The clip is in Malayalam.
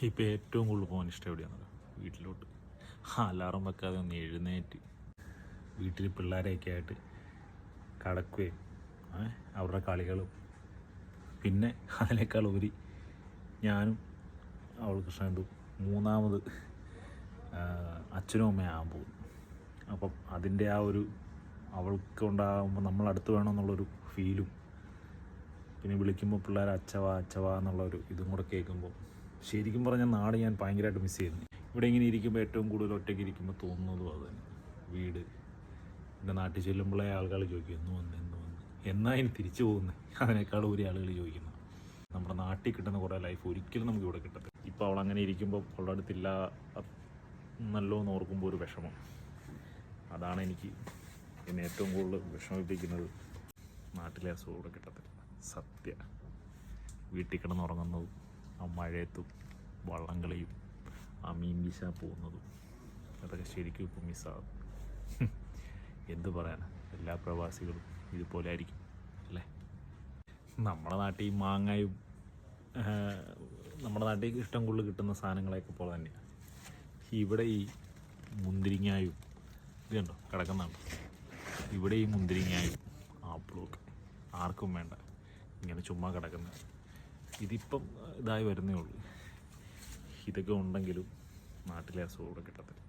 ഇപ്പം ഏറ്റവും കൂടുതൽ പോകാൻ ഇഷ്ടം എവിടെയാണെന്നല്ലോ, വീട്ടിലോട്ട്. അലാറം വെക്കാതെ ഒന്ന് എഴുന്നേറ്റ് വീട്ടിൽ പിള്ളേരെയൊക്കെ ആയിട്ട് കടക്കുകയും അവരുടെ കളികളും, പിന്നെ അതിനേക്കാൾ ഉപരി ഞാനും അവൾ കൃഷ്ണനും മൂന്നാമത് അച്ഛനും അമ്മയാകാൻ പോകും. അപ്പം അതിൻ്റെ ആ ഒരു അവൾക്ക് ഉണ്ടാകുമ്പോൾ നമ്മളടുത്ത് വേണമെന്നുള്ളൊരു ഫീലും, പിന്നെ വിളിക്കുമ്പോൾ പിള്ളേർ അച്ചവാ അച്ചവാ എന്നുള്ളൊരു ഇതും കൂടെ കേൾക്കുമ്പോൾ ശരിക്കും പറഞ്ഞാൽ നാട് ഞാൻ ഭയങ്കരമായിട്ട് മിസ് ചെയ്യുന്നു. ഇവിടെ ഇങ്ങനെ ഇരിക്കുമ്പോൾ ഏറ്റവും കൂടുതൽ ഒറ്റയ്ക്ക് ഇരിക്കുമ്പോൾ തോന്നുന്നതും അത് തന്നെ. വീട് എൻ്റെ നാട്ടിൽ ചെല്ലുമ്പോഴേ ആളുകൾ ചോദിക്കും എന്ന് വന്ന് എന്നാ ഇനി തിരിച്ചു പോകുന്നത്, അതിനേക്കാളും ഒരു ആളുകൾ ചോദിക്കുന്നു. നമ്മുടെ നാട്ടിൽ കിട്ടുന്ന കുറേ ലൈഫ് ഒരിക്കലും നമുക്ക് ഇവിടെ കിട്ടത്തില്ല. ഇപ്പോൾ അവൾ അങ്ങനെ ഇരിക്കുമ്പോൾ അവളുടെ അടുത്തില്ല നല്ലോ എന്ന് ഓർക്കുമ്പോൾ ഒരു വിഷമം. അതാണ് എനിക്ക് എന്നെ ഏറ്റവും കൂടുതൽ വിഷമിപ്പിക്കുന്നത്. നാട്ടിലെ അസുഖം ഇവിടെ കിട്ടത്തില്ല. സത്യ വീട്ടിൽ കിടന്നുറങ്ങുന്നതും ആ മഴയത്തും വള്ളം കളിയും ആ മീൻ വീശാൻ പോകുന്നതും അതൊക്കെ ശരിക്കും ഇപ്പോൾ മിസ്സാകും. എന്ത് പറയാനാ, എല്ലാ പ്രവാസികളും ഇതുപോലെ ആയിരിക്കും അല്ലേ. നമ്മുടെ നാട്ടിൽ മാങ്ങയും നമ്മുടെ നാട്ടിൽ ഇഷ്ടം കൂടുതൽ കിട്ടുന്ന സാധനങ്ങളെയൊക്കെ പോലെ തന്നെയാണ് ഇവിടെ ഈ മുന്തിരിങ്ങായും ഇത് കണ്ടോ കിടക്കുന്നതാണ്. ഇവിടെ ഈ മുന്തിരിങ്ങായും ആപ്പിളും ഒക്കെ ആർക്കും വേണ്ട, ഇങ്ങനെ ചുമ്മാ കിടക്കുന്നത്. ഇതിപ്പം ഇതായി വരുന്നേ ഉള്ളൂ. ഇതൊക്കെ ഉണ്ടെങ്കിലും നാട്ടിലെ അസുഖം കിട്ടത്തില്ല.